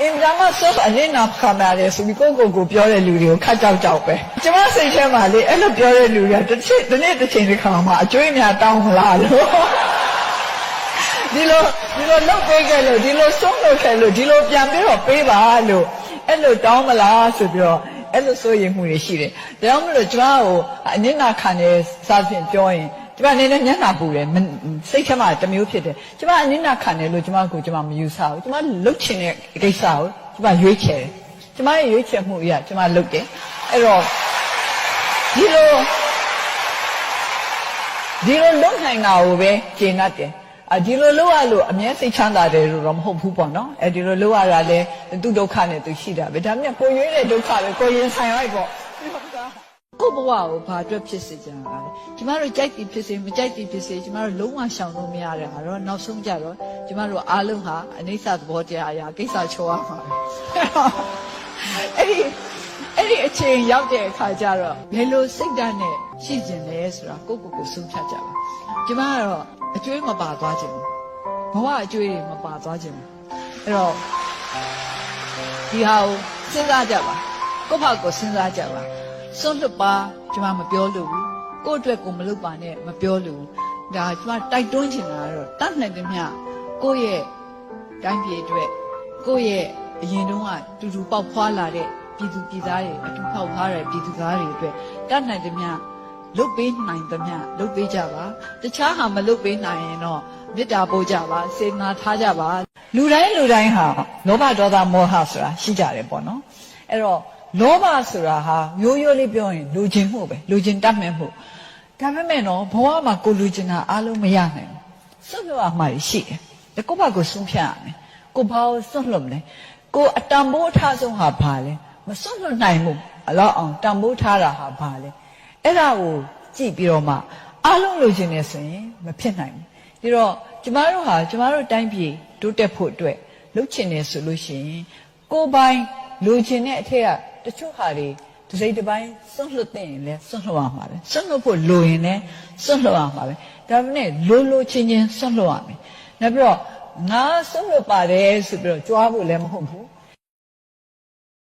င်တာမဆော့အနေနာခမ်းရတယ်ဆိုပြီးကိုပြောတဲ့လူတွေကိုခတ်ကြောက်ပဲကျမစိတ်ထဲမှာလေအဲ့လိုပြောတဲ့လူတွေကတစ်နေ့တစ်ချိန်တစ်ခါမှအကျွေးများတောင်းမလားလို့ဒီလိုလုပ်ပေးခဲ့လို့ဒီလိုဆုံးလုပ်ခဲ့လို့ဒီလိုပြန်ပြီးတော့ပေးပါလို့အဲ့လိုတောင်းမလားဆိုပြီးတော့အဲ့လိုစိုးရိမ်မှုတွေရှိတယ်ဒါကြောင့်မလို့ကျမကိုအနစ်နာခံနေစားဖြင့်ပြောရင်ကျမအနေနဲ့မျက်နှာပူတယ်စိတ်ထဲမှာတစ်မျိုးဖြစ်တယ်ကျမအနစ်နာခံတယ်လို့ကျမမယူဆဘူးကျမလှုပ်ချင်တဲ့ကိစ္စကိုကျမရွေးချယ်တယ်ကျမရဲ့ရွေးချယ်မှုအရာကျမလှုပ်တယ်အဲ့တော့ဒီလိုလှုပ်နိုင်တာကိုပဲကျေနပ်တယ်ဒီလိုလုပ်ရလို့အမြဲစိတ်ချမ်းသာတယ်လို့တော့မဟုတ်ဘူးပေါ့နော်ဒီလိုလုပ်ရတာလဲသူဒုက္ခနဲ့သူရှိတာပဲဒါပေမဲ့ကိုရွေးတဲ့ဒုက္ခပဲကိုရင်ဆိုင်လိုက်ပေါ့ကိုဘဝကိုဘာအတွက်ဖြစ်စေကြတာလဲကျမတို့ကြိုက်သည်ဖြစ်စေမကြိုက်သည်ဖြစ်စေကျမတို့လုံးဝရှောင်လို့မရတဲ့ဟာတော့နောက်ဆုံးကြတော့ကျမတို့အားလုံးဟာအနိစ္စသဘောတရားအရာကိစ္စချောရမှာပဲအဲ့ဒီအချိန်ရောက်တဲ့အခါကျတော့ဘယ်လိုစိတ်ဓာတ်နဲ့ရှိကျင်လဲဆိုတာကိုဆုံးဖြတ်ကြပါကျမကတော့အကျွေးမပါသွားခြင်းဘဝအကျွေးတွေမပါသွားခြင်းအဲ့တော့ဒီဟာကိုစဉ်းစားကြပါကိုယ့်ဘာကိုစဉ်းစားကြပါစွန့်လွတ်ပါကျမမပြောလို့ဘူးကိုယ့်အတွက်ကိုမလုပ်ပါနဲ့မပြောလို့ဒါကျမတိုက်တွန်းချင်တာကတော့တတ်နိုင်သမျှကိုယ့်ရဲ့တိုင်းပြည်အတွက်ကိုယ့်ရဲ့အရင်တုန်းကတူတူပေါက်ဖွာလာတဲ့ပြည်သူပြည်သားတွေအတူပေါက်ဖွာတဲ့ပြည်သူသားတွေအတွက်တတ်နိုင်သမျှလုပ်ပေးနိုင်သမျှလုပ်ပေးကြပါတခြားဟာမလုပ်ပေးနိုင်ရင်တော့မေတ္တာပို့ကြပါစေနာထားကြပါလူတိုင်းဟာလောဘဒေါသမောဟဆိုတာရှိကြတယ်ပေါ့နော်အဲ့တော့လောဘဆိုတာဟာရိုးရိုးလေးပြောရင်လူချင်းမှုပဲလူချင်းတတ်မဲ့မှုဒါပေမဲ့နော်ဘဝမှာကိုလူချင်းတာအားလုံးမရနိုင်ဘူးစွန့်လွတ်ရမှာရှိတယ်ကိုယ့်ဘာကိုဆုံးဖြတ်ရမယ်ကိုဘာကိုစွန့်လွတ်မလဲကိုအတန်ဖိုးထားဆုံးဟာဘာလဲမစွန့်လွတ်နိုင်ဘူးအလောက်အောင်တန်ဖိုးထားတာဟာဘာလဲအဲ့ဒါကိုကြည့်ပြီးတော့မှအားလုံးလူချင်းနေဆိုရင်မဖြစ်နိုင်ဘူးဒီတော့ကျမတို့တိုင်းပြည်တိုးတက်ဖို့အတွက်လှုပ်ချင်နေဆိုလို့ရှိရင်ကိုယ်ပိုင်လူချင်းတဲ့အထက်ကတချို့ဟာတွေတစ်စိတ်တစ်ပိုင်းစွန့်လွတ်တဲ့ရင်လည်းစွန့်လွတ်ရမှာပဲစွန့်လွတ်ဖို့လိုရင်လည်းစွန့်လွတ်ရမှာပဲဒါပေမဲ့လိုချင်းစွန့်လွတ်ရမယ်နောက်ပြီးတော့ငါစွန့်လွတ်ပါတယ်ဆိုပြီးတော့ကြွားဖို့လည်းမဟုတ်ဘူး